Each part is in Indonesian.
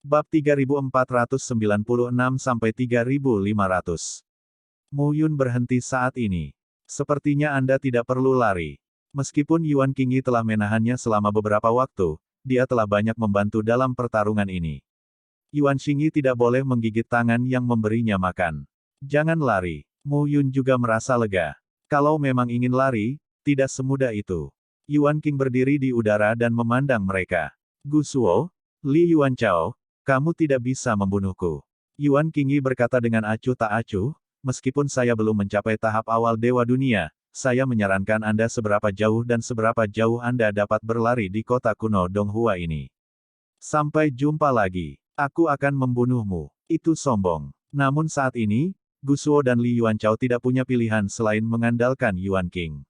Bab 3496-3500. Mu Yun berhenti saat ini. Sepertinya Anda tidak perlu lari. Meskipun Yuan Qingyi telah menahannya selama beberapa waktu, dia telah banyak membantu dalam pertarungan ini. Yuan Qingyi tidak boleh menggigit tangan yang memberinya makan. Jangan lari. Mu Yun juga merasa lega. Kalau memang ingin lari, tidak semudah itu. Yuan Qing berdiri di udara dan memandang mereka. Gu Shuo, Li Yuan Chao, kamu tidak bisa membunuhku. Yuan Qingyi berkata dengan acuh tak acuh, meskipun saya belum mencapai tahap awal Dewa Dunia, saya menyarankan Anda seberapa jauh dan seberapa jauh Anda dapat berlari di kota kuno Donghua ini. Sampai jumpa lagi. Aku akan membunuhmu. Itu sombong. Namun saat ini, Gu Shuo dan Li Yuan Chao tidak punya pilihan selain mengandalkan Yuan Qing.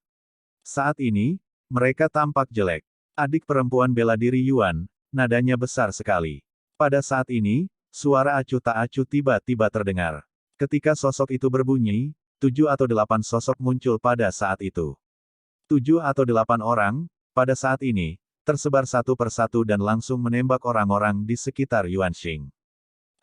Saat ini, mereka tampak jelek. Adik perempuan bela diri Yuan, nadanya besar sekali. Pada saat ini, suara acuh tak acuh tiba-tiba terdengar. Ketika sosok itu berbunyi, 7 atau 8 sosok muncul pada saat itu. 7 atau 8 orang, pada saat ini, tersebar satu persatu dan langsung menembak orang-orang di sekitar Yuan Qing.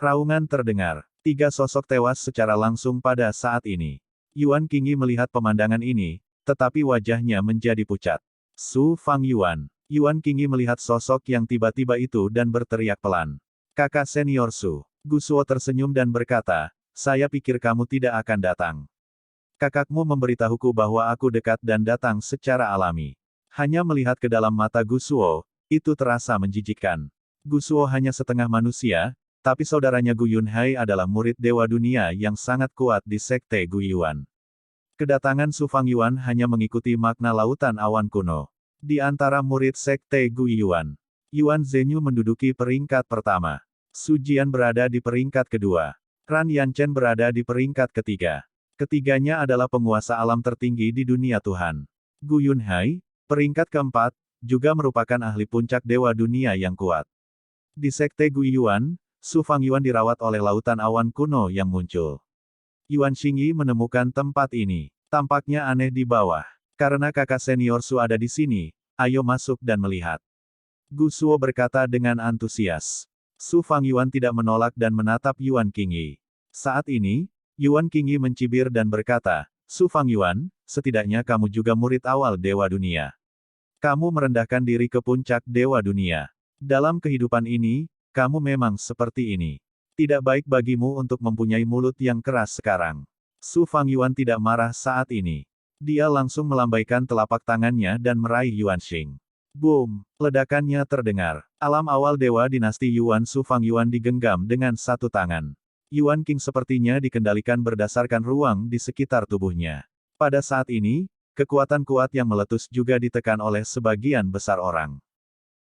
Raungan terdengar. 3 sosok tewas secara langsung pada saat ini. Yuan Qingyi melihat pemandangan ini, tetapi wajahnya menjadi pucat. Su Fang Yuan. Yuan Qingyi melihat sosok yang tiba-tiba itu dan berteriak pelan. Kakak senior Su. Gu Shuo tersenyum dan berkata, saya pikir kamu tidak akan datang. Kakakmu memberitahuku bahwa aku dekat dan datang secara alami. Hanya melihat ke dalam mata Gu Shuo, itu terasa menjijikkan. Gu Shuo hanya setengah manusia, tapi saudaranya Gu Yunhai adalah murid Dewa Dunia yang sangat kuat di Sekte Gu Yuan. Kedatangan Su Fang Yuan hanya mengikuti makna lautan awan kuno. Di antara murid Sekte Gu Yuan, Yuan Zhenyu menduduki peringkat pertama. Su Jian berada di peringkat kedua. Ran Yanchen berada di peringkat ketiga. Ketiganya adalah penguasa alam tertinggi di dunia Tuhan. Gu Yunhai, peringkat keempat, juga merupakan ahli puncak Dewa Dunia yang kuat. Di Sekte Gu Yuan, Su Fang Yuan dirawat oleh lautan awan kuno yang muncul. Yuan Qingyi menemukan tempat ini. Tampaknya aneh di bawah. Karena kakak senior Su ada di sini, ayo masuk dan melihat. Gu Shuo berkata dengan antusias. Su Fang Yuan tidak menolak dan menatap Yuan Qingyi. Saat ini, Yuan Qingyi mencibir dan berkata, Su Fang Yuan, setidaknya kamu juga murid awal Dewa Dunia. Kamu merendahkan diri ke puncak Dewa Dunia. Dalam kehidupan ini, kamu memang seperti ini. Tidak baik bagimu untuk mempunyai mulut yang keras sekarang. Su Fang Yuan tidak marah saat ini. Dia langsung melambaikan telapak tangannya dan meraih Yuan Qing. Boom! Ledakannya terdengar. Alam awal Dewa Dinasti Yuan Su Fang Yuan digenggam dengan satu tangan. Yuan Qing sepertinya dikendalikan berdasarkan ruang di sekitar tubuhnya. Pada saat ini, kekuatan kuat yang meletus juga ditekan oleh sebagian besar orang.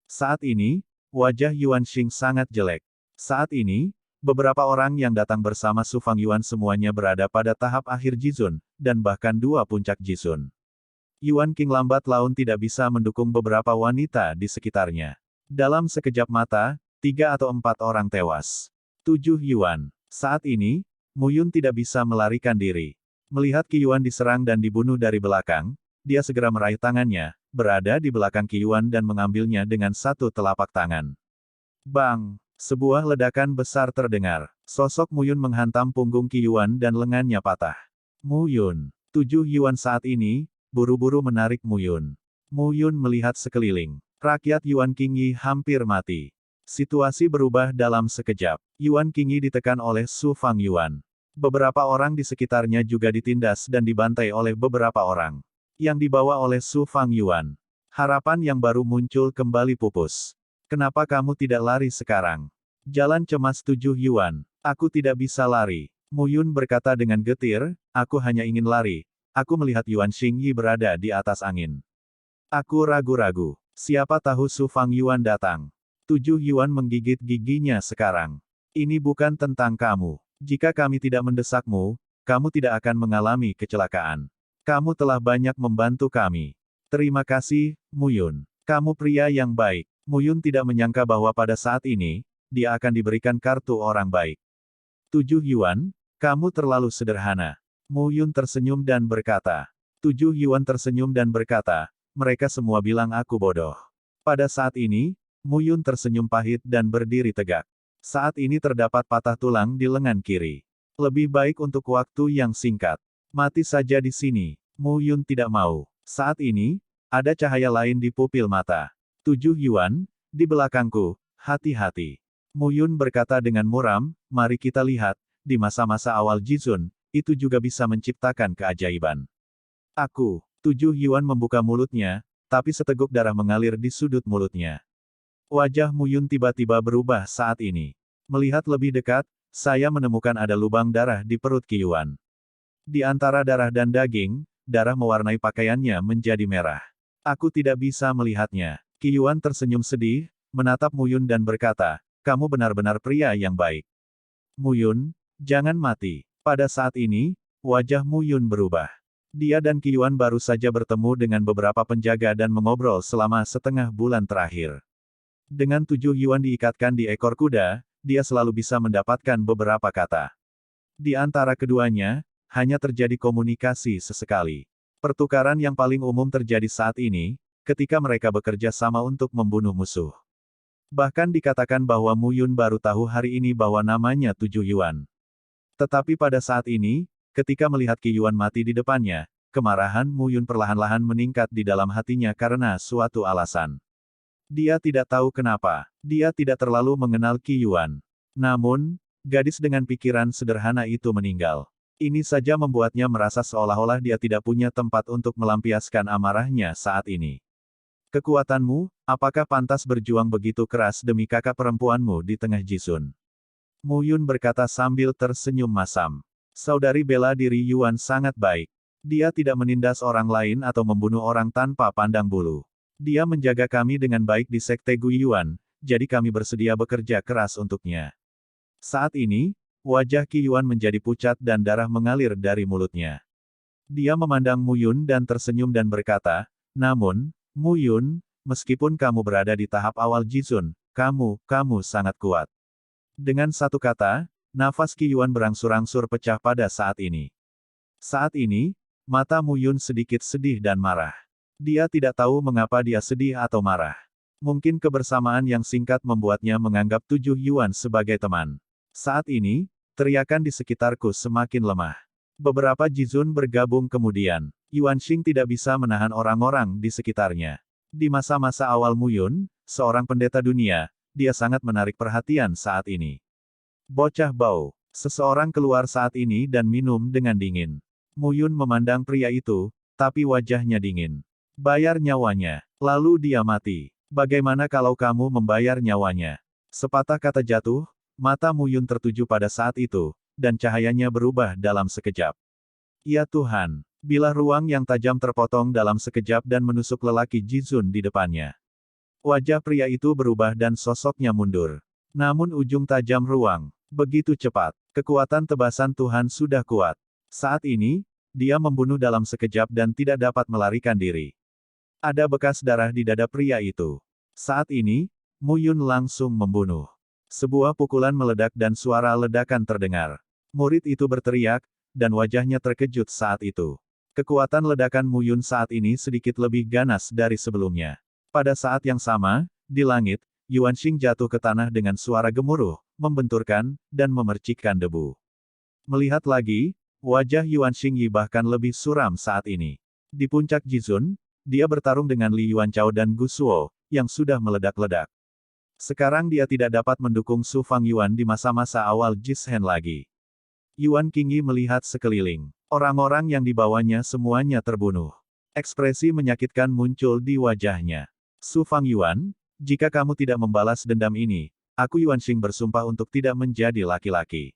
Saat ini, wajah Yuan Qing sangat jelek. Saat ini, beberapa orang yang datang bersama Su Fang Yuan semuanya berada pada tahap akhir Jizun, dan bahkan 2 puncak Jizun. Yuan Qing lambat laun tidak bisa mendukung beberapa wanita di sekitarnya. Dalam sekejap mata, 3 atau 4 orang tewas. 7 Yuan. Saat ini, Mu Yun tidak bisa melarikan diri. Melihat Qi Yuan diserang dan dibunuh dari belakang, dia segera meraih tangannya, berada di belakang Qi Yuan dan mengambilnya dengan satu telapak tangan. Bang! Sebuah ledakan besar terdengar. Sosok Mu Yun menghantam punggung Qi Yuan dan lengannya patah. Mu Yun. 7 Yuan saat ini, buru-buru menarik Mu Yun. Mu Yun melihat sekeliling. Rakyat Yuan Qingyi hampir mati. Situasi berubah dalam sekejap. Yuan Qingyi ditekan oleh Su Fang Yuan. Beberapa orang di sekitarnya juga ditindas dan dibantai oleh beberapa orang. Yang dibawa oleh Su Fang Yuan. Harapan yang baru muncul kembali pupus. Kenapa kamu tidak lari sekarang? Jalan cemas 7 Yuan. Aku tidak bisa lari. Mu Yun berkata dengan getir, aku hanya ingin lari. Aku melihat Yuan Qingyi berada di atas angin. Aku ragu-ragu. Siapa tahu Su Fang Yuan datang. 7 Yuan menggigit giginya sekarang. Ini bukan tentang kamu. Jika kami tidak mendesakmu, kamu tidak akan mengalami kecelakaan. Kamu telah banyak membantu kami. Terima kasih, Mu Yun. Kamu pria yang baik. Mu Yun tidak menyangka bahwa pada saat ini, dia akan diberikan kartu orang baik. 7 Yuan, kamu terlalu sederhana. Mu Yun tersenyum dan berkata. 7 Yuan tersenyum dan berkata, mereka semua bilang aku bodoh. Pada saat ini, Mu Yun tersenyum pahit dan berdiri tegak. Saat ini terdapat patah tulang di lengan kiri. Lebih baik untuk waktu yang singkat. Mati saja di sini. Mu Yun tidak mau. Saat ini, ada cahaya lain di pupil mata. 7 Yuan, di belakangku, hati-hati. Mu Yun berkata dengan muram, mari kita lihat, di masa-masa awal Jizun, itu juga bisa menciptakan keajaiban. 7 Yuan membuka mulutnya, tapi seteguk darah mengalir di sudut mulutnya. Wajah Mu Yun tiba-tiba berubah saat ini. Melihat lebih dekat, saya menemukan ada lubang darah di perut Qi Yuan. Di antara darah dan daging, darah mewarnai pakaiannya menjadi merah. Aku tidak bisa melihatnya. Qi Yuan tersenyum sedih, menatap Mu Yun dan berkata, kamu benar-benar pria yang baik. Mu Yun, jangan mati. Pada saat ini, wajah Mu Yun berubah. Dia dan Qi Yuan baru saja bertemu dengan beberapa penjaga dan mengobrol selama setengah bulan terakhir. Dengan 7 Yuan diikatkan di ekor kuda, dia selalu bisa mendapatkan beberapa kata. Di antara keduanya, hanya terjadi komunikasi sesekali. Pertukaran yang paling umum terjadi saat ini, ketika mereka bekerja sama untuk membunuh musuh. Bahkan dikatakan bahwa Mu Yun baru tahu hari ini bahwa namanya 7 Yuan. Tetapi pada saat ini, ketika melihat Qi Yuan mati di depannya, kemarahan Mu Yun perlahan-lahan meningkat di dalam hatinya karena suatu alasan. Dia tidak tahu kenapa. Dia tidak terlalu mengenal Qi Yuan. Namun, gadis dengan pikiran sederhana itu meninggal. Ini saja membuatnya merasa seolah-olah dia tidak punya tempat untuk melampiaskan amarahnya saat ini. Kekuatanmu, apakah pantas berjuang begitu keras demi kakak perempuanmu di tengah Jizun? Mu Yun berkata sambil tersenyum masam. Saudari bela diri Yuan sangat baik. Dia tidak menindas orang lain atau membunuh orang tanpa pandang bulu. Dia menjaga kami dengan baik di Sekte Guiyuan, jadi kami bersedia bekerja keras untuknya. Saat ini, wajah Qi Yuan menjadi pucat dan darah mengalir dari mulutnya. Dia memandang Mu Yun dan tersenyum dan berkata, namun, Mu Yun, meskipun kamu berada di tahap awal Jizun, kamu sangat kuat. Dengan satu kata, nafas Qi Yuan berangsur-angsur pecah pada saat ini. Saat ini, mata Mu Yun sedikit sedih dan marah. Dia tidak tahu mengapa dia sedih atau marah. Mungkin kebersamaan yang singkat membuatnya menganggap 7 Yuan sebagai teman. Saat ini, teriakan di sekitarku semakin lemah. Beberapa Jizun bergabung kemudian. Yuan Xing tidak bisa menahan orang-orang di sekitarnya. Di masa-masa awal Mu Yun, seorang pendeta dunia, dia sangat menarik perhatian saat ini. Bocah bau. Seseorang keluar saat ini dan minum dengan dingin. Mu Yun memandang pria itu, tapi wajahnya dingin. Bayar nyawanya. Lalu dia mati. Bagaimana kalau kamu membayar nyawanya? Sepatah kata jatuh, mata Mu Yun tertuju pada saat itu, dan cahayanya berubah dalam sekejap. Ya Tuhan, bilah ruang yang tajam terpotong dalam sekejap dan menusuk lelaki Jizun di depannya. Wajah pria itu berubah dan sosoknya mundur. Namun ujung tajam ruang, begitu cepat. Kekuatan tebasan Tuhan sudah kuat. Saat ini, dia membunuh dalam sekejap dan tidak dapat melarikan diri. Ada bekas darah di dada pria itu. Saat ini, Mu Yun langsung membunuh. Sebuah pukulan meledak dan suara ledakan terdengar. Murid itu berteriak, dan wajahnya terkejut saat itu. Kekuatan ledakan Mu Yun saat ini sedikit lebih ganas dari sebelumnya. Pada saat yang sama, di langit, Yuan Xing jatuh ke tanah dengan suara gemuruh, membenturkan, dan memercikkan debu. Melihat lagi, wajah Yuan Xing Yi bahkan lebih suram saat ini. Di puncak Jizun, dia bertarung dengan Li Yuanchao dan Gu Shuo, yang sudah meledak-ledak. Sekarang dia tidak dapat mendukung Su Fangyuan di masa-masa awal Jizhen lagi. Yuan Qingyi melihat sekeliling. Orang-orang yang dibawanya semuanya terbunuh. Ekspresi menyakitkan muncul di wajahnya. Su Fangyuan, jika kamu tidak membalas dendam ini, aku Yuan Xing bersumpah untuk tidak menjadi laki-laki.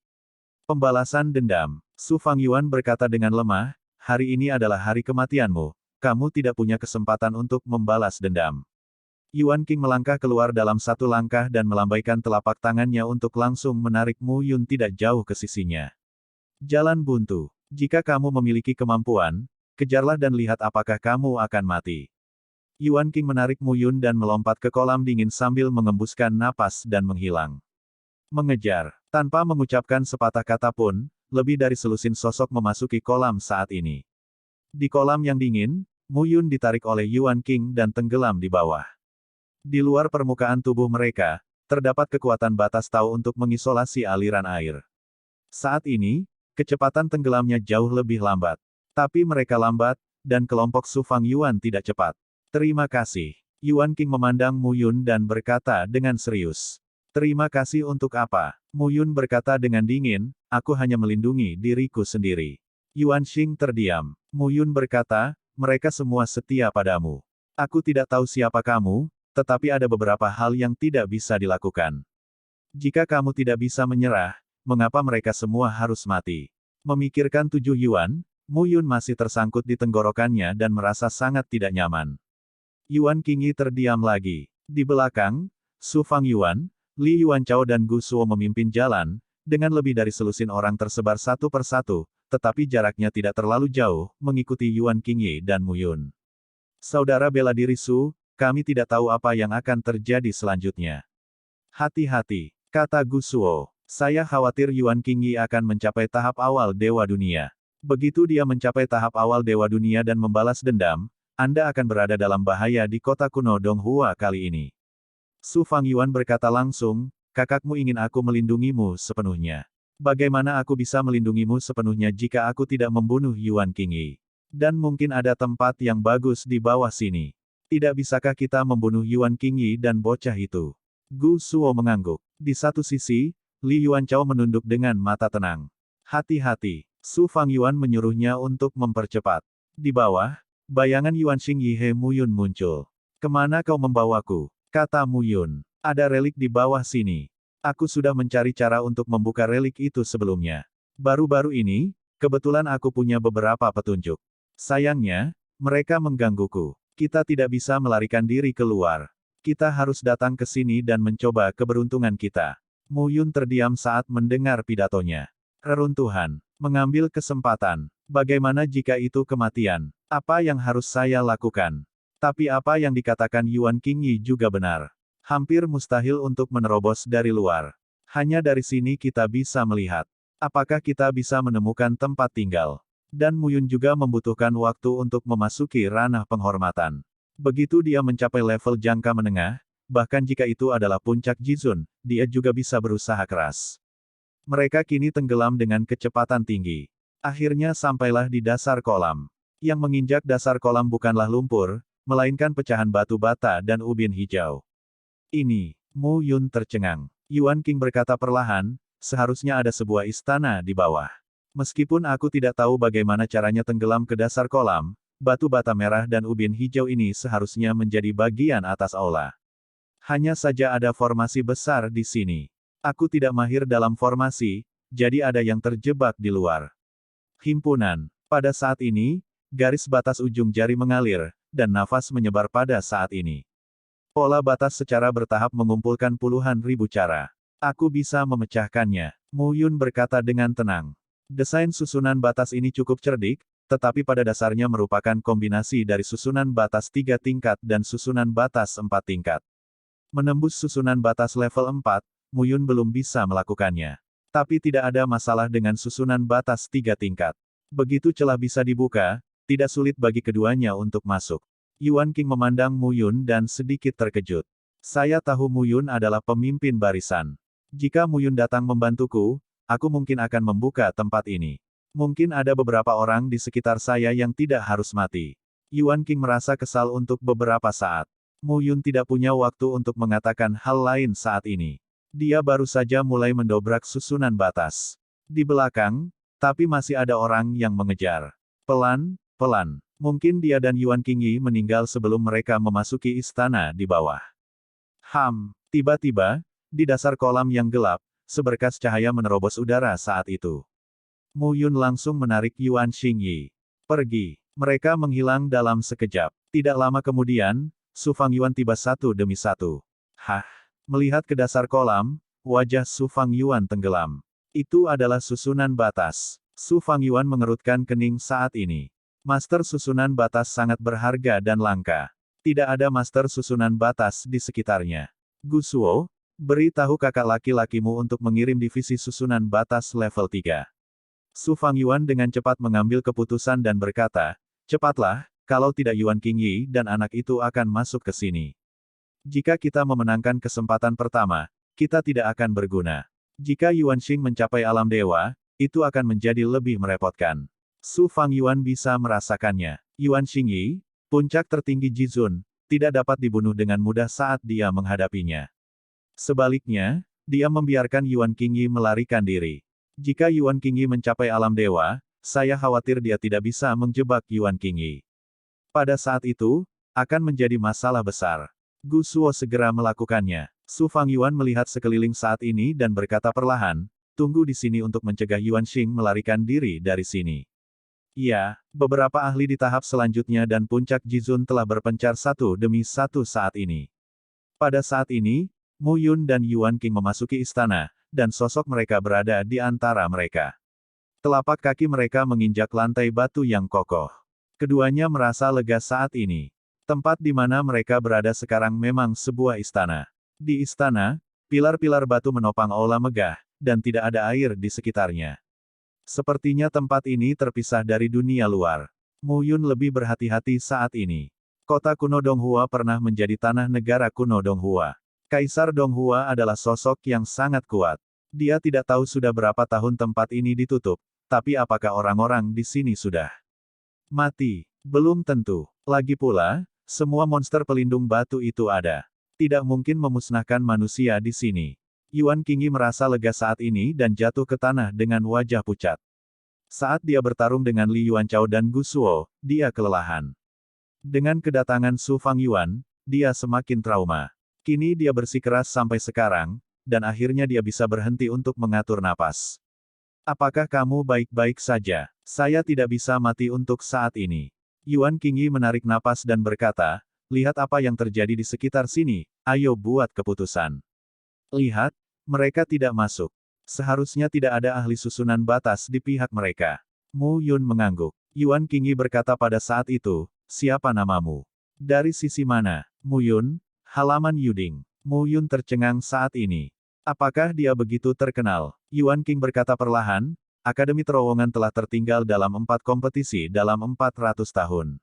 Pembalasan dendam. Su Fangyuan berkata dengan lemah, hari ini adalah hari kematianmu. Kamu tidak punya kesempatan untuk membalas dendam. Yuan Qing melangkah keluar dalam satu langkah dan melambaikan telapak tangannya untuk langsung menarik Mu Yun tidak jauh ke sisinya. Jalan buntu. Jika kamu memiliki kemampuan, kejarlah dan lihat apakah kamu akan mati. Yuan Qing menarik Mu Yun dan melompat ke kolam dingin sambil mengembuskan napas dan menghilang. Mengejar. Tanpa mengucapkan sepatah kata pun, lebih dari selusin sosok memasuki kolam saat ini. Di kolam yang dingin, Mu Yun ditarik oleh Yuan Qing dan tenggelam di bawah. Di luar permukaan tubuh mereka, terdapat kekuatan batas Tao untuk mengisolasi aliran air. Saat ini, kecepatan tenggelamnya jauh lebih lambat. Tapi mereka lambat, dan kelompok Su Fang Yuan tidak cepat. Terima kasih. Yuan King memandang Mu Yun dan berkata dengan serius. Terima kasih untuk apa? Mu Yun berkata dengan dingin, aku hanya melindungi diriku sendiri. Yuan Xing terdiam. Mu Yun berkata, mereka semua setia padamu. Aku tidak tahu siapa kamu, tetapi ada beberapa hal yang tidak bisa dilakukan. Jika kamu tidak bisa menyerah, mengapa mereka semua harus mati? Memikirkan 7 Yuan, Mu Yun masih tersangkut di tenggorokannya dan merasa sangat tidak nyaman. Yuan Qingyi terdiam lagi. Di belakang, Su Fang Yuan, Li Yuanchao dan Gu Shuo memimpin jalan, dengan lebih dari selusin orang tersebar satu persatu, tetapi jaraknya tidak terlalu jauh, mengikuti Yuan Qingyi dan Mu Yun. Saudara bela diri Su, kami tidak tahu apa yang akan terjadi selanjutnya. Hati-hati, kata Gu Shuo. Saya khawatir Yuan Qingyi akan mencapai tahap awal Dewa Dunia. Begitu dia mencapai tahap awal Dewa Dunia dan membalas dendam, Anda akan berada dalam bahaya di kota kuno Donghua kali ini. Su Fang Yuan berkata langsung, kakakmu ingin aku melindungimu sepenuhnya. Bagaimana aku bisa melindungimu sepenuhnya jika aku tidak membunuh Yuan Qingyi? Dan mungkin ada tempat yang bagus di bawah sini. Tidak bisakah kita membunuh Yuan Qingyi dan bocah itu? Gu Shuo mengangguk. Di satu sisi, Li Yuanchao menunduk dengan mata tenang. Hati-hati. Su Fang Yuan menyuruhnya untuk mempercepat. Di bawah, bayangan Yuan Xingyi He Mu Yun muncul. Kemana kau membawaku? Kata Mu Yun. Ada relik di bawah sini. Aku sudah mencari cara untuk membuka relik itu sebelumnya. Baru-baru ini, kebetulan aku punya beberapa petunjuk. Sayangnya, mereka menggangguku. Kita tidak bisa melarikan diri keluar. Kita harus datang ke sini dan mencoba keberuntungan kita. Mu Yun terdiam saat mendengar pidatonya. Reruntuhan. Mengambil kesempatan. Bagaimana jika itu kematian? Apa yang harus saya lakukan? Tapi apa yang dikatakan Yuan Qingyi juga benar. Hampir mustahil untuk menerobos dari luar. Hanya dari sini kita bisa melihat. Apakah kita bisa menemukan tempat tinggal? Dan Mu Yun juga membutuhkan waktu untuk memasuki ranah penghormatan. Begitu dia mencapai level jangka menengah, bahkan jika itu adalah puncak Jizun, dia juga bisa berusaha keras. Mereka kini tenggelam dengan kecepatan tinggi. Akhirnya sampailah di dasar kolam. Yang menginjak dasar kolam bukanlah lumpur, melainkan pecahan batu bata dan ubin hijau. Ini, Mu Yun tercengang. Yuan King berkata perlahan, seharusnya ada sebuah istana di bawah. Meskipun aku tidak tahu bagaimana caranya tenggelam ke dasar kolam, batu bata merah dan ubin hijau ini seharusnya menjadi bagian atas aula. Hanya saja ada formasi besar di sini. Aku tidak mahir dalam formasi, jadi ada yang terjebak di luar. Himpunan. Pada saat ini, garis batas ujung jari mengalir, dan nafas menyebar pada saat ini. Pola batas secara bertahap mengumpulkan puluhan ribu cara. Aku bisa memecahkannya. Mu Yun berkata dengan tenang. Desain susunan batas ini cukup cerdik, tetapi pada dasarnya merupakan kombinasi dari susunan batas 3 tingkat dan susunan batas 4 tingkat. Menembus susunan batas level 4, Mu Yun belum bisa melakukannya. Tapi tidak ada masalah dengan susunan batas 3 tingkat. Begitu celah bisa dibuka, tidak sulit bagi keduanya untuk masuk. Yuan King memandang Mu Yun dan sedikit terkejut. Saya tahu Mu Yun adalah pemimpin barisan. Jika Mu Yun datang membantuku, aku mungkin akan membuka tempat ini. Mungkin ada beberapa orang di sekitar saya yang tidak harus mati. Yuan King merasa kesal untuk beberapa saat. Mu Yun tidak punya waktu untuk mengatakan hal lain saat ini. Dia baru saja mulai mendobrak susunan batas. Di belakang, tapi masih ada orang yang mengejar. Pelan, mungkin dia dan Yuan Qingyi meninggal sebelum mereka memasuki istana di bawah. Tiba-tiba, di dasar kolam yang gelap, seberkas cahaya menerobos udara saat itu. Mu Yun langsung menarik Yuan Xingyi. Pergi. Mereka menghilang dalam sekejap. Tidak lama kemudian, Su Fang Yuan tiba satu demi satu. Melihat ke dasar kolam, wajah Su Fang Yuan tenggelam. Itu adalah susunan batas. Su Fang Yuan mengerutkan kening saat ini. Master susunan batas sangat berharga dan langka. Tidak ada master susunan batas di sekitarnya. Gu Shuo, beritahu kakak laki-lakimu untuk mengirim divisi susunan batas level 3. Su Fang Yuan dengan cepat mengambil keputusan dan berkata, cepatlah, kalau tidak Yuan Qingyi dan anak itu akan masuk ke sini. Jika kita memenangkan kesempatan pertama, kita tidak akan berguna. Jika Yuan Xing mencapai alam dewa, itu akan menjadi lebih merepotkan. Su Fangyuan bisa merasakannya. Yuan Xingyi, puncak tertinggi Jizun, tidak dapat dibunuh dengan mudah saat dia menghadapinya. Sebaliknya, dia membiarkan Yuan Qingyi melarikan diri. Jika Yuan Qingyi mencapai alam dewa, saya khawatir dia tidak bisa menjebak Yuan Qingyi. Pada saat itu, akan menjadi masalah besar. Gu Shuo segera melakukannya. Su Fangyuan melihat sekeliling saat ini dan berkata perlahan, tunggu di sini untuk mencegah Yuan Xing melarikan diri dari sini. Ya, beberapa ahli di tahap selanjutnya dan puncak Jizun telah berpencar satu demi satu saat ini. Pada saat ini, Mu Yun dan Yuan Qing memasuki istana, dan sosok mereka berada di antara mereka. Telapak kaki mereka menginjak lantai batu yang kokoh. Keduanya merasa lega saat ini. Tempat di mana mereka berada sekarang memang sebuah istana. Di istana, pilar-pilar batu menopang aula megah, dan tidak ada air di sekitarnya. Sepertinya tempat ini terpisah dari dunia luar. Mu Yun lebih berhati-hati saat ini. Kota kuno Donghua pernah menjadi tanah negara kuno Donghua. Kaisar Donghua adalah sosok yang sangat kuat. Dia tidak tahu sudah berapa tahun tempat ini ditutup, tapi apakah orang-orang di sini sudah mati? Belum tentu. Lagi pula, semua monster pelindung batu itu ada. Tidak mungkin memusnahkan manusia di sini. Yuan Qingyi merasa lega saat ini dan jatuh ke tanah dengan wajah pucat. Saat dia bertarung dengan Li Yuanchao dan Gu Shuo, dia kelelahan. Dengan kedatangan Su Fangyuan, dia semakin trauma. Kini dia bersikeras sampai sekarang, dan akhirnya dia bisa berhenti untuk mengatur napas. Apakah kamu baik-baik saja? Saya tidak bisa mati untuk saat ini. Yuan Qingyi menarik napas dan berkata, lihat apa yang terjadi di sekitar sini, ayo buat keputusan. Lihat, mereka tidak masuk. Seharusnya tidak ada ahli susunan batas di pihak mereka. Mu Yun mengangguk. Yuan Qingyi berkata pada saat itu, siapa namamu? Dari sisi mana? Mu Yun, halaman Yuding. Mu Yun tercengang saat ini. Apakah dia begitu terkenal? Yuan Qing berkata perlahan, Akademi Terowongan telah tertinggal dalam 4 kompetisi dalam 400 tahun.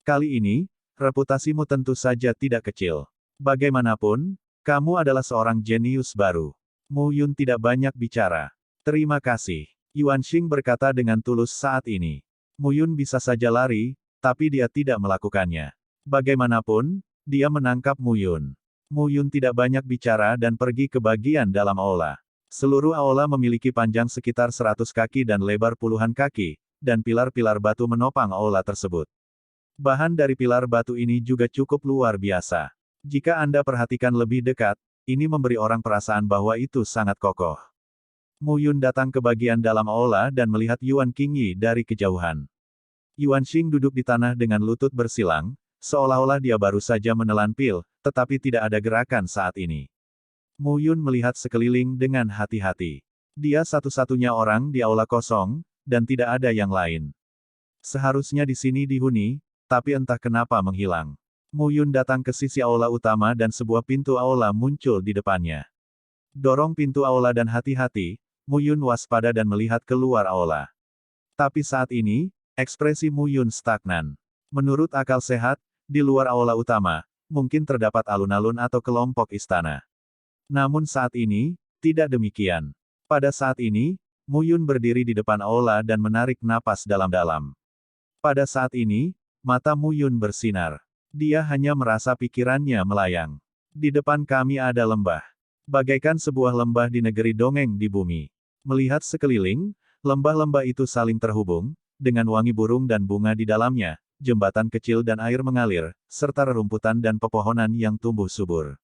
Kali ini, reputasimu tentu saja tidak kecil. Bagaimanapun, kamu adalah seorang jenius baru. Mu Yun tidak banyak bicara. Terima kasih. Yuan Xing berkata dengan tulus saat ini. Mu Yun bisa saja lari, tapi dia tidak melakukannya. Bagaimanapun, dia menangkap Mu Yun. Mu Yun tidak banyak bicara dan pergi ke bagian dalam aula. Seluruh aula memiliki panjang sekitar 100 kaki dan lebar puluhan kaki, dan pilar-pilar batu menopang aula tersebut. Bahan dari pilar batu ini juga cukup luar biasa. Jika Anda perhatikan lebih dekat, ini memberi orang perasaan bahwa itu sangat kokoh. Mu Yun datang ke bagian dalam aula dan melihat Yuan Qingyi dari kejauhan. Yuan Xing duduk di tanah dengan lutut bersilang, seolah-olah dia baru saja menelan pil, tetapi tidak ada gerakan saat ini. Mu Yun melihat sekeliling dengan hati-hati. Dia satu-satunya orang di aula kosong, dan tidak ada yang lain. Seharusnya di sini dihuni, tapi entah kenapa menghilang. Mu Yun datang ke sisi aula utama dan sebuah pintu aula muncul di depannya. Dorong pintu aula dan hati-hati, Mu Yun waspada dan melihat keluar aula. Tapi saat ini, ekspresi Mu Yun stagnan. Menurut akal sehat, di luar aula utama, mungkin terdapat alun-alun atau kelompok istana. Namun saat ini, tidak demikian. Pada saat ini, Mu Yun berdiri di depan aula dan menarik napas dalam-dalam. Pada saat ini, mata Mu Yun bersinar. Dia hanya merasa pikirannya melayang. Di depan kami ada lembah. Bagaikan sebuah lembah di negeri dongeng di bumi. Melihat sekeliling, lembah-lembah itu saling terhubung, dengan wangi burung dan bunga di dalamnya, jembatan kecil dan air mengalir, serta rerumputan dan pepohonan yang tumbuh subur.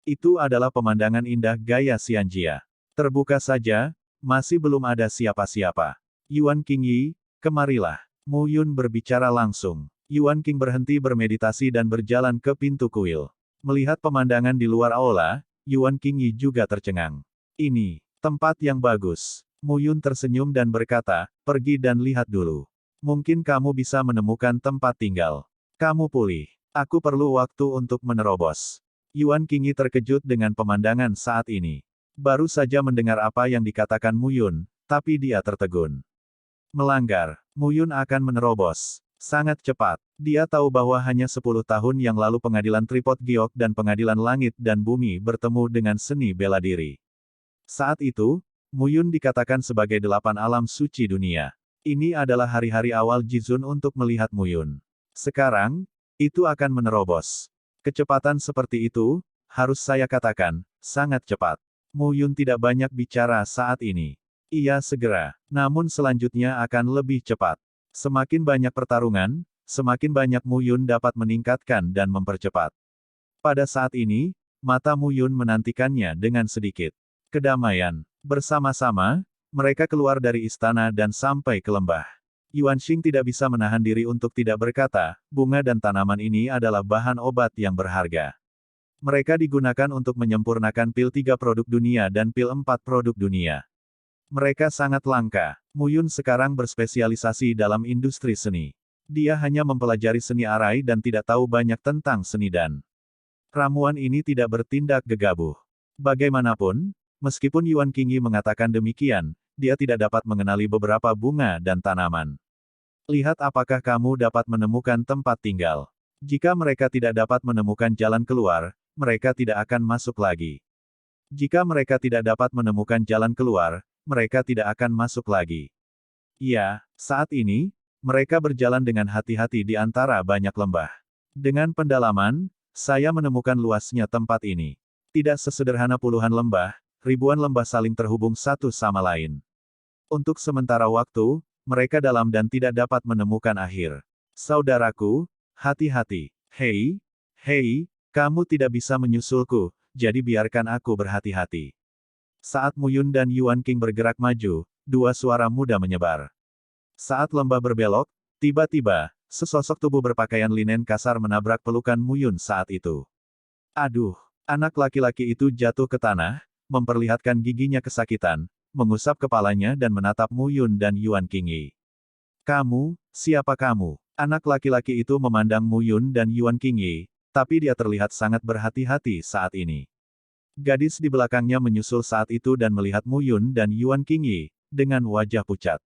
Itu adalah pemandangan indah gaya Xianjia. Terbuka saja, masih belum ada siapa-siapa. Yuan Qingyi, kemarilah. Mu Yun berbicara langsung. Yuan Qing berhenti bermeditasi dan berjalan ke pintu kuil. Melihat pemandangan di luar aula, Yuan Qingyi juga tercengang. Ini tempat yang bagus. Mu Yun tersenyum dan berkata, pergi dan lihat dulu. Mungkin kamu bisa menemukan tempat tinggal. Kamu pulih. Aku perlu waktu untuk menerobos. Yuan Qingyi terkejut dengan pemandangan saat ini. Baru saja mendengar apa yang dikatakan Mu Yun, tapi dia tertegun. Melanggar, Mu Yun akan menerobos. Sangat cepat. Dia tahu bahwa hanya 10 tahun yang lalu pengadilan Tripod Giok dan pengadilan langit dan bumi bertemu dengan seni bela diri. Saat itu, Muyun dikatakan sebagai 8 alam suci dunia. Ini adalah hari-hari awal Jizun untuk melihat Muyun. Sekarang, itu akan menerobos. Kecepatan seperti itu, harus saya katakan, sangat cepat. Muyun tidak banyak bicara saat ini. Ia segera, namun selanjutnya akan lebih cepat. Semakin banyak pertarungan, semakin banyak Muyun dapat meningkatkan dan mempercepat. Pada saat ini, mata Muyun menantikannya dengan sedikit kedamaian. Bersama-sama, mereka keluar dari istana dan sampai ke lembah. Yuan Xing tidak bisa menahan diri untuk tidak berkata, bunga dan tanaman ini adalah bahan obat yang berharga. Mereka digunakan untuk menyempurnakan pil 3 produk dunia dan pil 4 produk dunia. Mereka sangat langka. Muyun sekarang berspesialisasi dalam industri seni. Dia hanya mempelajari seni arai dan tidak tahu banyak tentang seni dan ramuan ini tidak bertindak gegabah. Bagaimanapun, meskipun Yuan Qingyi mengatakan demikian, dia tidak dapat mengenali beberapa bunga dan tanaman. Lihat apakah kamu dapat menemukan tempat tinggal. Jika mereka tidak dapat menemukan jalan keluar, mereka tidak akan masuk lagi. Jika mereka tidak dapat menemukan jalan keluar, mereka tidak akan masuk lagi. Ya, saat ini, mereka berjalan dengan hati-hati di antara banyak lembah. Dengan pendalaman, saya menemukan luasnya tempat ini. Tidak sesederhana puluhan lembah, ribuan lembah saling terhubung satu sama lain. Untuk sementara waktu, mereka dalam dan tidak dapat menemukan akhir. Saudaraku, hati-hati. Hei, kamu tidak bisa menyusulku, jadi biarkan aku berhati-hati. Saat Muyun dan Yuan Qing bergerak maju, dua suara muda menyebar. Saat lembah berbelok, tiba-tiba, sesosok tubuh berpakaian linen kasar menabrak pelukan Muyun saat itu. Aduh, anak laki-laki itu jatuh ke tanah, memperlihatkan giginya kesakitan, mengusap kepalanya dan menatap Muyun dan Yuan Qingyi. Kamu, siapa kamu? Anak laki-laki itu memandang Muyun dan Yuan Qingyi, tapi dia terlihat sangat berhati-hati saat ini. Gadis di belakangnya menyusul saat itu dan melihat Muyun dan Yuan Qingyi, dengan wajah pucat.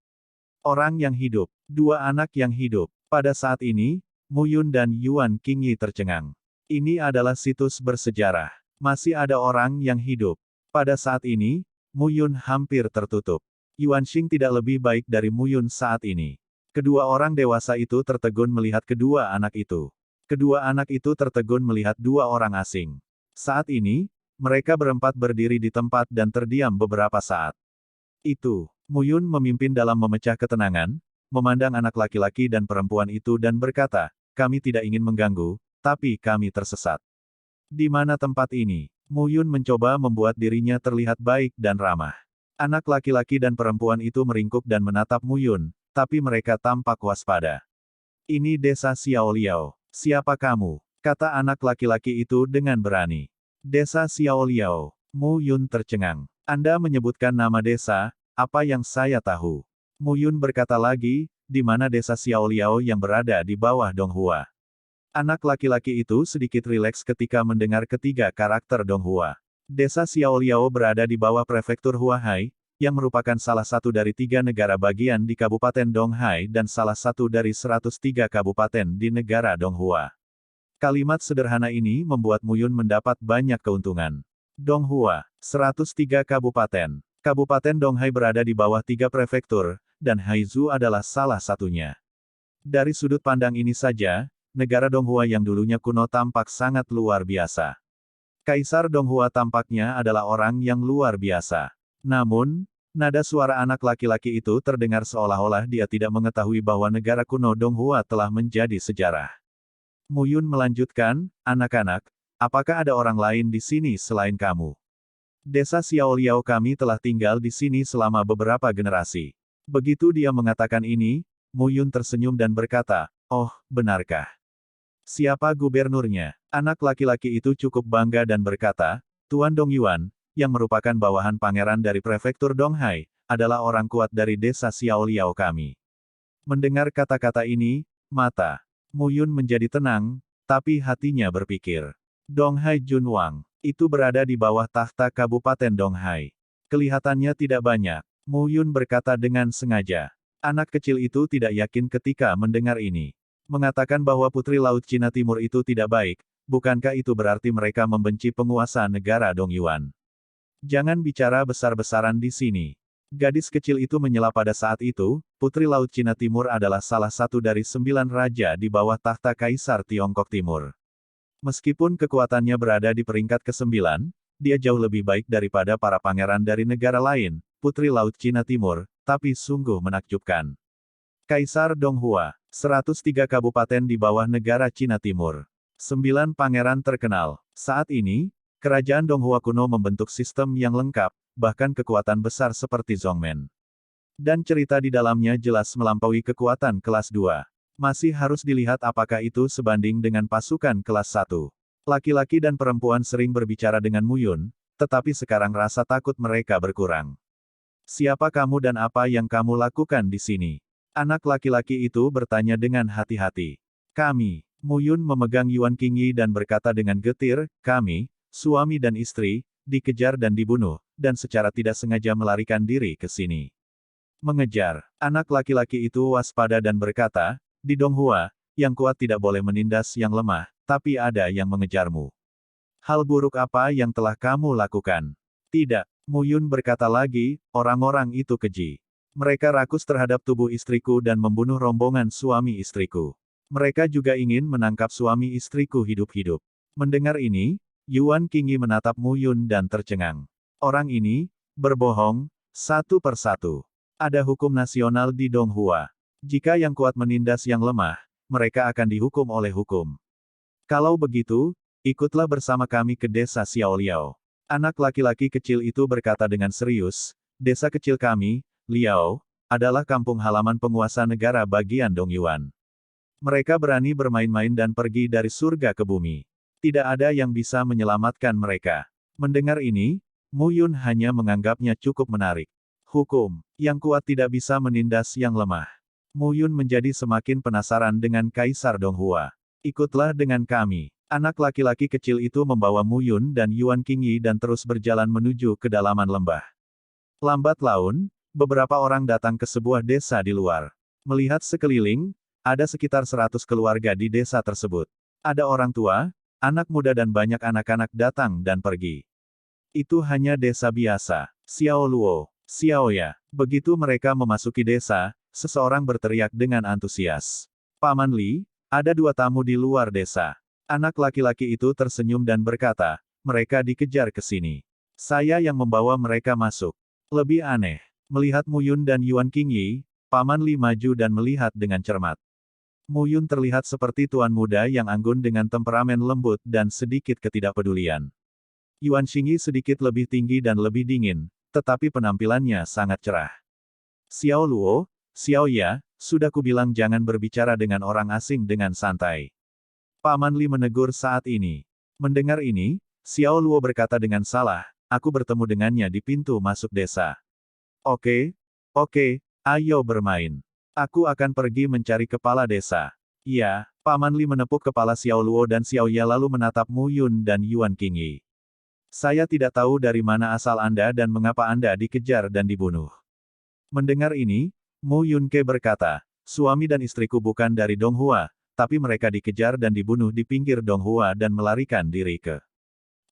Orang yang hidup. Dua anak yang hidup. Pada saat ini, Muyun dan Yuan Qingyi tercengang. Ini adalah situs bersejarah. Masih ada orang yang hidup. Pada saat ini, Muyun hampir tertutup. Yuan Xing tidak lebih baik dari Muyun saat ini. Kedua orang dewasa itu tertegun melihat kedua anak itu. Kedua anak itu tertegun melihat dua orang asing. Saat ini, mereka berempat berdiri di tempat dan terdiam beberapa saat. Itu, Muyun memimpin dalam memecah ketenangan, memandang anak laki-laki dan perempuan itu dan berkata, kami tidak ingin mengganggu, tapi kami tersesat. Di mana tempat ini? Muyun mencoba membuat dirinya terlihat baik dan ramah. Anak laki-laki dan perempuan itu meringkuk dan menatap Muyun, tapi mereka tampak waspada. Ini desa Xiao Liao. Siapa kamu? Kata anak laki-laki itu dengan berani. Desa Xiao Liao. Muyun tercengang. Anda menyebutkan nama desa, apa yang saya tahu? Muyun berkata lagi, di mana desa Xiao Liao yang berada di bawah Donghua? Anak laki-laki itu sedikit rileks ketika mendengar ketiga karakter Donghua. Desa Xiao Liao berada di bawah prefektur Huahai, yang merupakan salah satu dari 3 negara bagian di Kabupaten Donghai dan salah satu dari 103 kabupaten di negara Donghua. Kalimat sederhana ini membuat Muyun mendapat banyak keuntungan. Donghua, 103 kabupaten. Kabupaten Donghai berada di bawah 3 prefektur, dan Haizu adalah salah satunya. Dari sudut pandang ini saja, negara Donghua yang dulunya kuno tampak sangat luar biasa. Kaisar Donghua tampaknya adalah orang yang luar biasa. Namun, nada suara anak laki-laki itu terdengar seolah-olah dia tidak mengetahui bahwa negara kuno Donghua telah menjadi sejarah. Muyun melanjutkan, anak-anak, apakah ada orang lain di sini selain kamu? Desa Xiao Liao kami telah tinggal di sini selama beberapa generasi. Begitu dia mengatakan ini, Muyun tersenyum dan berkata, oh, benarkah? Siapa gubernurnya? Anak laki-laki itu cukup bangga dan berkata, Tuan Dongyuan, yang merupakan bawahan pangeran dari prefektur Donghai, adalah orang kuat dari desa Xiao Liao kami. Mendengar kata-kata ini, mata Muyun menjadi tenang, tapi hatinya berpikir. Donghai Junwang, itu berada di bawah tahta Kabupaten Donghai. Kelihatannya tidak banyak. Muyun berkata dengan sengaja. Anak kecil itu tidak yakin ketika mendengar ini. Mengatakan bahwa Putri Laut Cina Timur itu tidak baik, bukankah itu berarti mereka membenci penguasa negara Dongyuan? Jangan bicara besar-besaran di sini. Gadis kecil itu menyela pada saat itu, Putri Laut Cina Timur adalah salah satu dari 9 raja di bawah tahta Kaisar Tiongkok Timur. Meskipun kekuatannya berada di peringkat ke-9, dia jauh lebih baik daripada para pangeran dari negara lain, Putri Laut Cina Timur, tapi sungguh menakjubkan. Kaisar Donghua, 103 kabupaten di bawah negara Cina Timur. 9 pangeran terkenal. Saat ini, kerajaan Donghua kuno membentuk sistem yang lengkap, bahkan kekuatan besar seperti Zongmen. Dan cerita di dalamnya jelas melampaui kekuatan kelas 2. Masih harus dilihat apakah itu sebanding dengan pasukan kelas 1. Laki-laki dan perempuan sering berbicara dengan Muyun, tetapi sekarang rasa takut mereka berkurang. Siapa kamu dan apa yang kamu lakukan di sini? Anak laki-laki itu bertanya dengan hati-hati. Kami, Muyun memegang Yuan Qingyi dan berkata dengan getir, kami, suami dan istri, dikejar dan dibunuh, dan secara tidak sengaja melarikan diri ke sini. Mengejar. Anak laki-laki itu waspada dan berkata, di Donghua, yang kuat tidak boleh menindas yang lemah, tapi ada yang mengejarmu. Hal buruk apa yang telah kamu lakukan? Tidak. Muyun berkata lagi, orang-orang itu keji. Mereka rakus terhadap tubuh istriku dan membunuh rombongan suami istriku. Mereka juga ingin menangkap suami istriku hidup-hidup. Mendengar ini, Yuan Qingyi menatap Muyun dan tercengang. Orang ini, berbohong, satu persatu. Ada hukum nasional di Donghua. Jika yang kuat menindas yang lemah, mereka akan dihukum oleh hukum. Kalau begitu, ikutlah bersama kami ke desa Xiaoliao. Anak laki-laki kecil itu berkata dengan serius, desa kecil kami, Liao, adalah kampung halaman penguasa negara bagian Dongyuan. Mereka berani bermain-main dan pergi dari surga ke bumi. Tidak ada yang bisa menyelamatkan mereka. Mendengar ini, Muyun hanya menganggapnya cukup menarik. Hukum, yang kuat tidak bisa menindas yang lemah. Muyun menjadi semakin penasaran dengan Kaisar Donghua. Ikutlah dengan kami. Anak laki-laki kecil itu membawa Muyun dan Yuan Qingyi dan terus berjalan menuju kedalaman lembah. Lambat laun, beberapa orang datang ke sebuah desa di luar. Melihat sekeliling, ada sekitar 100 keluarga di desa tersebut. Ada orang tua, anak muda dan banyak anak-anak datang dan pergi. Itu hanya desa biasa. Xiao Luo, Xiaoya. Begitu mereka memasuki desa, seseorang berteriak dengan antusias. Paman Li, ada 2 tamu di luar desa. Anak laki-laki itu tersenyum dan berkata, mereka dikejar ke sini. Saya yang membawa mereka masuk. Lebih aneh. Melihat Muyun dan Yuan Qingyi, Paman Li maju dan melihat dengan cermat. Muyun terlihat seperti tuan muda yang anggun dengan temperamen lembut dan sedikit ketidakpedulian. Yuan Qingyi sedikit lebih tinggi dan lebih dingin, tetapi penampilannya sangat cerah. Xiao Luo, Xiao Ya, sudah kubilang jangan berbicara dengan orang asing dengan santai. Paman Li menegur saat ini. Mendengar ini, Xiao Luo berkata dengan salah, aku bertemu dengannya di pintu masuk desa. Oke, ayo bermain. Aku akan pergi mencari kepala desa. Iya, Paman Li menepuk kepala Xiao Luo dan Xiao Ya lalu menatap Muyun dan Yuan Qingyi. Saya tidak tahu dari mana asal Anda dan mengapa Anda dikejar dan dibunuh. Mendengar ini, Mu Yunke berkata, suami dan istriku bukan dari Donghua, tapi mereka dikejar dan dibunuh di pinggir Donghua dan melarikan diri ke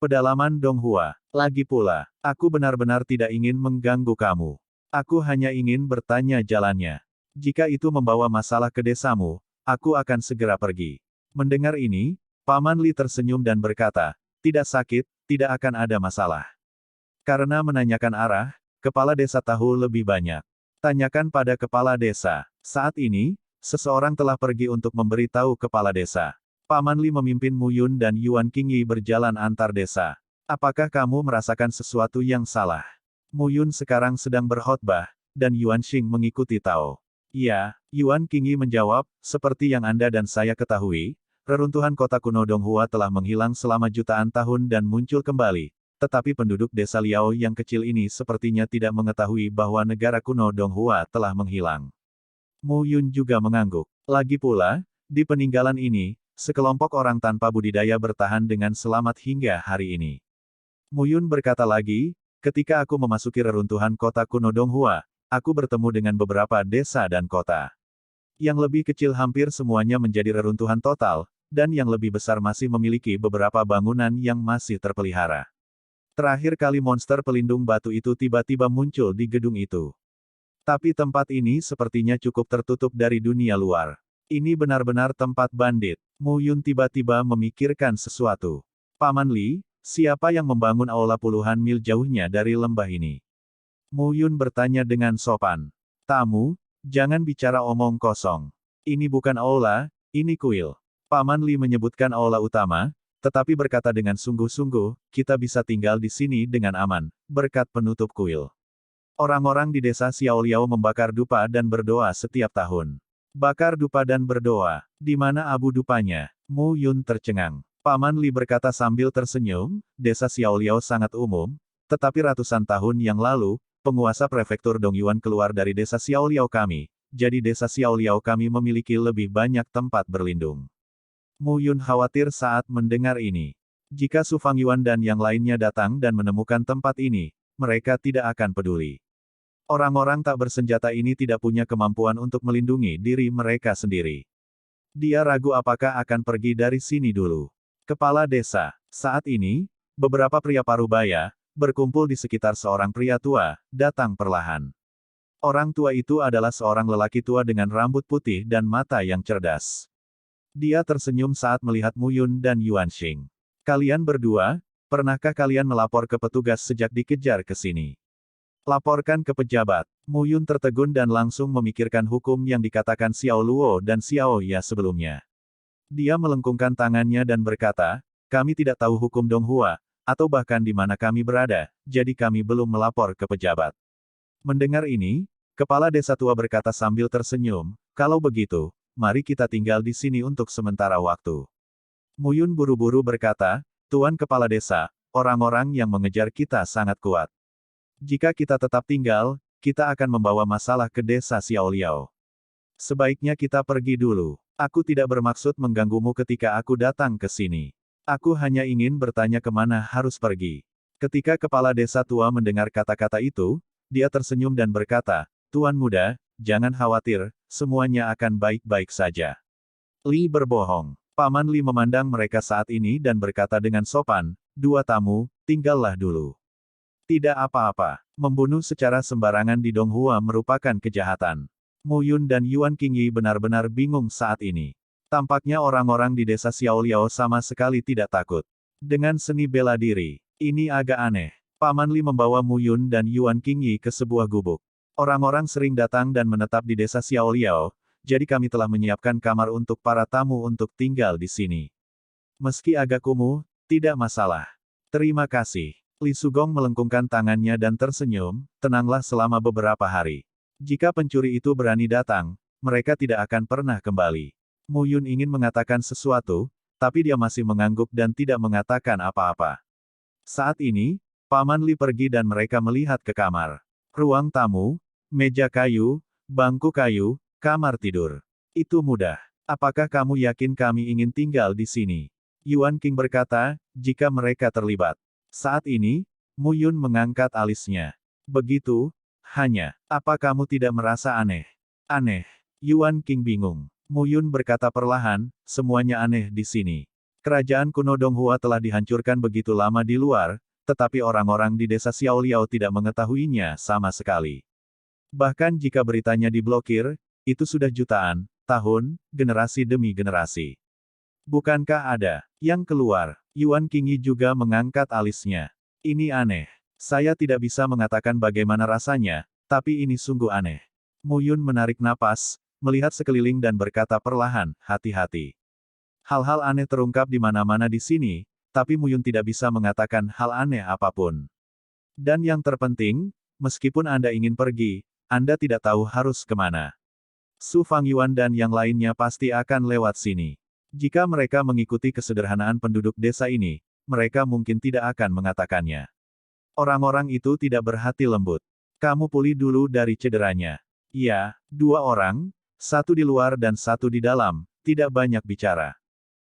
pedalaman Donghua. Lagi pula, aku benar-benar tidak ingin mengganggu kamu. Aku hanya ingin bertanya jalannya. Jika itu membawa masalah ke desamu, aku akan segera pergi. Mendengar ini, Paman Li tersenyum dan berkata, tidak sakit, tidak akan ada masalah. Karena menanyakan arah, kepala desa tahu lebih banyak. Tanyakan pada kepala desa. Saat ini, seseorang telah pergi untuk memberitahu kepala desa. Paman Li memimpin Muyun dan Yuan Qingyi berjalan antar desa. Apakah kamu merasakan sesuatu yang salah? Muyun sekarang sedang berkhotbah, dan Yuan Xing mengikuti Tao. Iya, Yuan Qingyi menjawab, seperti yang Anda dan saya ketahui, reruntuhan kota kuno Donghua telah menghilang selama jutaan tahun dan muncul kembali, tetapi penduduk desa Liao yang kecil ini sepertinya tidak mengetahui bahwa negara kuno Donghua telah menghilang. Mu Yun juga mengangguk. Lagi pula, di peninggalan ini, sekelompok orang tanpa budidaya bertahan dengan selamat hingga hari ini. Mu Yun berkata lagi, ketika aku memasuki reruntuhan kota kuno Donghua, aku bertemu dengan beberapa desa dan kota. Yang lebih kecil hampir semuanya menjadi reruntuhan total, dan yang lebih besar masih memiliki beberapa bangunan yang masih terpelihara. Terakhir kali monster pelindung batu itu tiba-tiba muncul di gedung itu. Tapi tempat ini sepertinya cukup tertutup dari dunia luar. Ini benar-benar tempat bandit. Mu Yun tiba-tiba memikirkan sesuatu. Paman Li, siapa yang membangun aula puluhan mil jauhnya dari lembah ini? Mu Yun bertanya dengan sopan. Tamu, jangan bicara omong kosong. Ini bukan aula, ini kuil. Paman Li menyebutkan aula utama, tetapi berkata dengan sungguh-sungguh, kita bisa tinggal di sini dengan aman, berkat penutup kuil. Orang-orang di desa Xiaoliao membakar dupa dan berdoa setiap tahun. Bakar dupa dan berdoa. Di mana abu dupanya? Mu Yun tercengang. Paman Li berkata sambil tersenyum, desa Xiaoliao sangat umum, tetapi ratusan tahun yang lalu, penguasa prefektur Dongyuan keluar dari desa Xiaoliao kami, jadi desa Xiaoliao kami memiliki lebih banyak tempat berlindung. Mu Yun khawatir saat mendengar ini. Jika Su Fangyuan dan yang lainnya datang dan menemukan tempat ini, mereka tidak akan peduli. Orang-orang tak bersenjata ini tidak punya kemampuan untuk melindungi diri mereka sendiri. Dia ragu apakah akan pergi dari sini dulu. Kepala desa. Saat ini, beberapa pria parubaya, berkumpul di sekitar seorang pria tua, datang perlahan. Orang tua itu adalah seorang lelaki tua dengan rambut putih dan mata yang cerdas. Dia tersenyum saat melihat Mu Yun dan Yuan Xing. Kalian berdua, pernahkah kalian melapor ke petugas sejak dikejar ke sini? Laporkan ke pejabat. Mu Yun tertegun dan langsung memikirkan hukum yang dikatakan Xiao Luo dan Xiao Ya sebelumnya. Dia melengkungkan tangannya dan berkata, kami tidak tahu hukum Donghua, atau bahkan di mana kami berada, jadi kami belum melapor ke pejabat. Mendengar ini, kepala desa tua berkata sambil tersenyum, kalau begitu, mari kita tinggal di sini untuk sementara waktu. Mu Yun buru-buru berkata, Tuan Kepala Desa, orang-orang yang mengejar kita sangat kuat. Jika kita tetap tinggal, kita akan membawa masalah ke desa Xiaoliao. Sebaiknya kita pergi dulu. Aku tidak bermaksud mengganggumu ketika aku datang ke sini. Aku hanya ingin bertanya kemana harus pergi. Ketika kepala desa tua mendengar kata-kata itu, dia tersenyum dan berkata, Tuan muda, jangan khawatir, semuanya akan baik-baik saja. Li berbohong. Paman Li memandang mereka saat ini dan berkata dengan sopan, dua tamu, tinggallah dulu. Tidak apa-apa. Membunuh secara sembarangan di Donghua merupakan kejahatan. Mu Yun dan Yuan Qingyi benar-benar bingung saat ini. Tampaknya orang-orang di desa Xiaoliao sama sekali tidak takut. Dengan seni bela diri, ini agak aneh. Paman Li membawa Mu Yun dan Yuan Qingyi ke sebuah gubuk. Orang-orang sering datang dan menetap di desa Xiaoliao, jadi kami telah menyiapkan kamar untuk para tamu untuk tinggal di sini. Meski agak kumuh, tidak masalah. Terima kasih. Li Sugong melengkungkan tangannya dan tersenyum, tenanglah selama beberapa hari. Jika pencuri itu berani datang, mereka tidak akan pernah kembali. Mu Yun ingin mengatakan sesuatu, tapi dia masih mengangguk dan tidak mengatakan apa-apa. Saat ini, Paman Li pergi dan mereka melihat ke kamar. Ruang tamu, meja kayu, bangku kayu, kamar tidur. Itu mudah. Apakah kamu yakin kami ingin tinggal di sini? Yuan Qing berkata, jika mereka terlibat. Saat ini, Mu Yun mengangkat alisnya. Begitu, hanya, apa kamu tidak merasa aneh? Aneh. Yuan Qing bingung. Mu Yun berkata perlahan, semuanya aneh di sini. Kerajaan kuno Donghua telah dihancurkan begitu lama di luar, tetapi orang-orang di desa Xiaoliao tidak mengetahuinya sama sekali. Bahkan jika beritanya diblokir, itu sudah jutaan tahun, generasi demi generasi. Bukankah ada yang keluar? Yuan Qingyi juga mengangkat alisnya. Ini aneh. Saya tidak bisa mengatakan bagaimana rasanya, tapi ini sungguh aneh. Mu Yun menarik napas, melihat sekeliling dan berkata perlahan, hati-hati. Hal-hal aneh terungkap di mana-mana di sini, tapi Mu Yun tidak bisa mengatakan hal aneh apapun. Dan yang terpenting, meskipun Anda ingin pergi, Anda tidak tahu harus kemana. Su Fangyuan dan yang lainnya pasti akan lewat sini. Jika mereka mengikuti kesederhanaan penduduk desa ini, mereka mungkin tidak akan mengatakannya. Orang-orang itu tidak berhati lembut. Kamu pulih dulu dari cederanya. Ya, dua orang, satu di luar dan satu di dalam, tidak banyak bicara.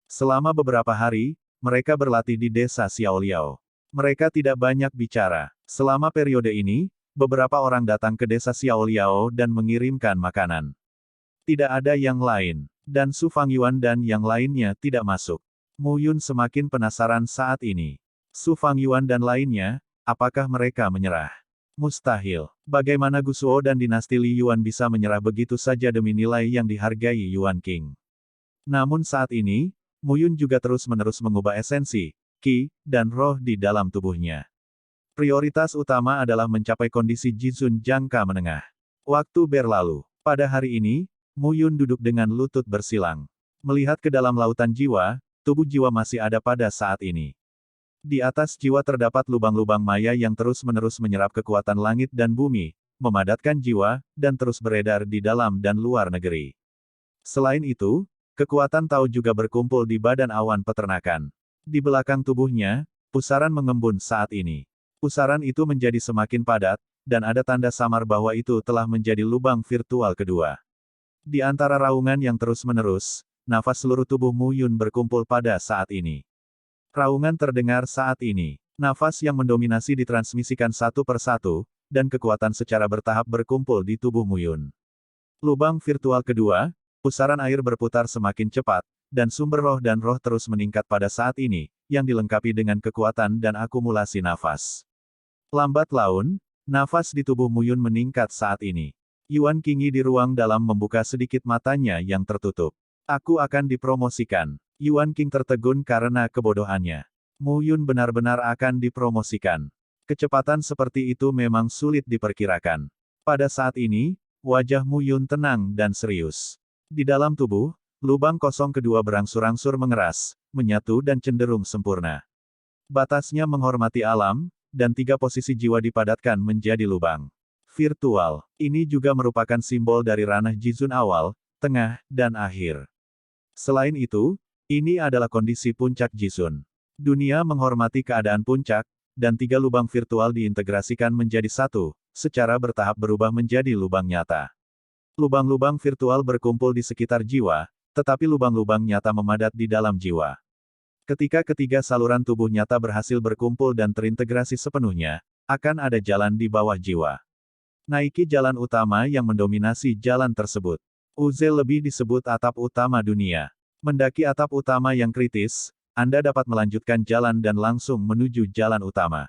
Selama beberapa hari, mereka berlatih di desa Xiaoliao. Mereka tidak banyak bicara. Selama periode ini, beberapa orang datang ke desa Xiaoliao dan mengirimkan makanan. Tidak ada yang lain. Dan Su Fangyuan dan yang lainnya tidak masuk. Mu Yun semakin penasaran saat ini. Su Fangyuan dan lainnya, apakah mereka menyerah? Mustahil. Bagaimana Gusuo dan dinasti Li Yuan bisa menyerah begitu saja demi nilai yang dihargai Yuan King? Namun saat ini, Mu Yun juga terus-menerus mengubah esensi, Qi, dan roh di dalam tubuhnya. Prioritas utama adalah mencapai kondisi Jizun jangka menengah. Waktu berlalu. Pada hari ini, Mu Yun duduk dengan lutut bersilang. Melihat ke dalam lautan jiwa, tubuh jiwa masih ada pada saat ini. Di atas jiwa terdapat lubang-lubang maya yang terus-menerus menyerap kekuatan langit dan bumi, memadatkan jiwa, dan terus beredar di dalam dan luar negeri. Selain itu, kekuatan Tao juga berkumpul di badan awan peternakan. Di belakang tubuhnya, pusaran mengembun saat ini. Pusaran itu menjadi semakin padat, dan ada tanda samar bahwa itu telah menjadi lubang virtual kedua. Di antara raungan yang terus-menerus, nafas seluruh tubuh Mu Yun berkumpul pada saat ini. Raungan terdengar saat ini. Nafas yang mendominasi ditransmisikan satu persatu, dan kekuatan secara bertahap berkumpul di tubuh Mu Yun. Lubang virtual kedua, pusaran air berputar semakin cepat, dan sumber roh dan roh terus meningkat pada saat ini, yang dilengkapi dengan kekuatan dan akumulasi nafas. Lambat laun, nafas di tubuh Mu Yun meningkat saat ini. Yuan Qingyi di ruang dalam membuka sedikit matanya yang tertutup. Aku akan dipromosikan. Yuan King tertegun karena kebodohannya. Mu Yun benar-benar akan dipromosikan. Kecepatan seperti itu memang sulit diperkirakan. Pada saat ini, wajah Mu Yun tenang dan serius. Di dalam tubuh, lubang kosong kedua berangsur-angsur mengeras, menyatu dan cenderung sempurna. Batasnya menghormati alam, dan 3 posisi jiwa dipadatkan menjadi lubang virtual. Ini juga merupakan simbol dari ranah Jizun awal, tengah, dan akhir. Selain itu, ini adalah kondisi puncak Jizun. Dunia menghormati keadaan puncak, dan 3 lubang virtual diintegrasikan menjadi satu, secara bertahap berubah menjadi lubang nyata. Lubang-lubang virtual berkumpul di sekitar jiwa, tetapi lubang-lubang nyata memadat di dalam jiwa. Ketika ketiga saluran tubuh nyata berhasil berkumpul dan terintegrasi sepenuhnya, akan ada jalan di bawah jiwa. Naiki jalan utama yang mendominasi jalan tersebut. Uze lebih disebut atap utama dunia. Mendaki atap utama yang kritis, Anda dapat melanjutkan jalan dan langsung menuju jalan utama.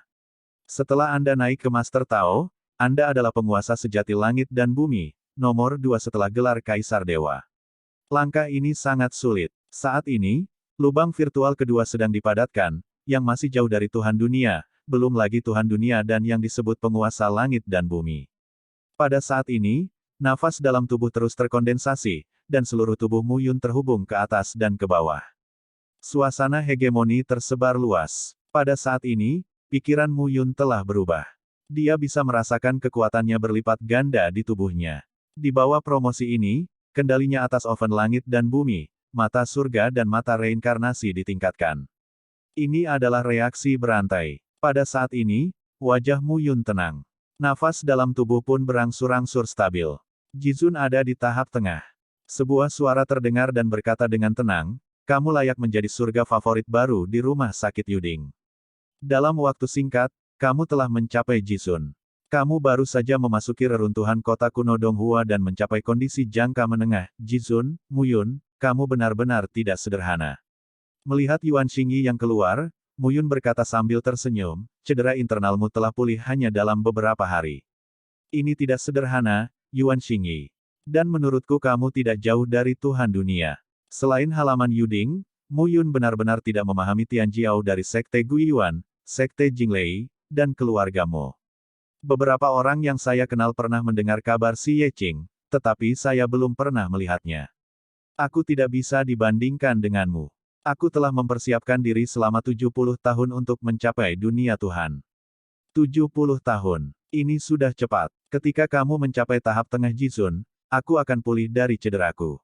Setelah Anda naik ke Master Tao, Anda adalah penguasa sejati langit dan bumi, nomor 2 setelah gelar Kaisar Dewa. Langkah ini sangat sulit. Saat ini, lubang virtual kedua sedang dipadatkan, yang masih jauh dari Tuhan Dunia, belum lagi Tuhan Dunia dan yang disebut penguasa langit dan bumi. Pada saat ini, nafas dalam tubuh terus terkondensasi, dan seluruh tubuh Mu Yun terhubung ke atas dan ke bawah. Suasana hegemoni tersebar luas. Pada saat ini, pikiran Mu Yun telah berubah. Dia bisa merasakan kekuatannya berlipat ganda di tubuhnya. Di bawah promosi ini, kendalinya atas oven langit dan bumi, mata surga dan mata reinkarnasi ditingkatkan. Ini adalah reaksi berantai. Pada saat ini, wajah Mu Yun tenang. Nafas dalam tubuh pun berangsur-angsur stabil. Jizun ada di tahap tengah. Sebuah suara terdengar dan berkata dengan tenang, kamu layak menjadi surga favorit baru di rumah sakit Yuding. Dalam waktu singkat, kamu telah mencapai Jizun. Kamu baru saja memasuki reruntuhan kota kuno Donghua dan mencapai kondisi jangka menengah. Jizun, Mu Yun, kamu benar-benar tidak sederhana. Melihat Yuan Xingyi yang keluar, Mu Yun berkata sambil tersenyum, cedera internalmu telah pulih hanya dalam beberapa hari. Ini tidak sederhana, Yuan Xingyi. Dan menurutku kamu tidak jauh dari Tuhan Dunia. Selain halaman Yuding, Mu Yun benar-benar tidak memahami Tian Jiao dari Sekte Guiyuan, Sekte Jinglei, dan keluargamu. Beberapa orang yang saya kenal pernah mendengar kabar si Ye Qing, tetapi saya belum pernah melihatnya. Aku tidak bisa dibandingkan denganmu. Aku telah mempersiapkan diri selama 70 tahun untuk mencapai dunia Tuhan. 70 tahun. Ini sudah cepat. Ketika kamu mencapai tahap tengah Jizun, aku akan pulih dari cederaku.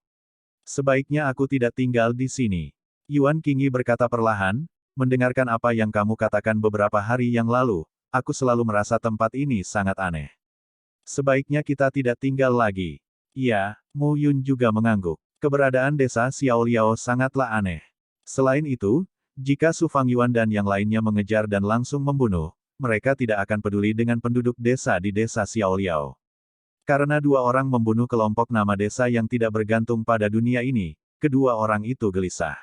Sebaiknya aku tidak tinggal di sini. Yuan Qingyi berkata perlahan, mendengarkan apa yang kamu katakan beberapa hari yang lalu, aku selalu merasa tempat ini sangat aneh. Sebaiknya kita tidak tinggal lagi. Ya, Mu Yun juga mengangguk. Keberadaan desa Xiaoliao sangatlah aneh. Selain itu, jika Su Fangyuan dan yang lainnya mengejar dan langsung membunuh, mereka tidak akan peduli dengan penduduk desa di desa Xiaoliao. Karena dua orang membunuh kelompok nama desa yang tidak bergantung pada dunia ini, kedua orang itu gelisah.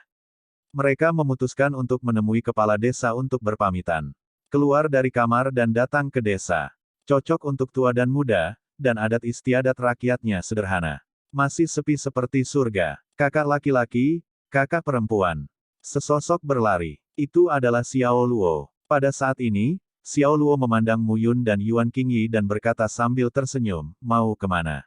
Mereka memutuskan untuk menemui kepala desa untuk berpamitan. Keluar dari kamar dan datang ke desa. Cocok untuk tua dan muda, dan adat istiadat rakyatnya sederhana. Masih sepi seperti surga. Kakak laki-laki, kakak perempuan. Sesosok berlari. Itu adalah Xiao Luo. Pada saat ini, Xiao Luo memandang Mu Yun dan Yuan Qingyi dan berkata sambil tersenyum, mau kemana?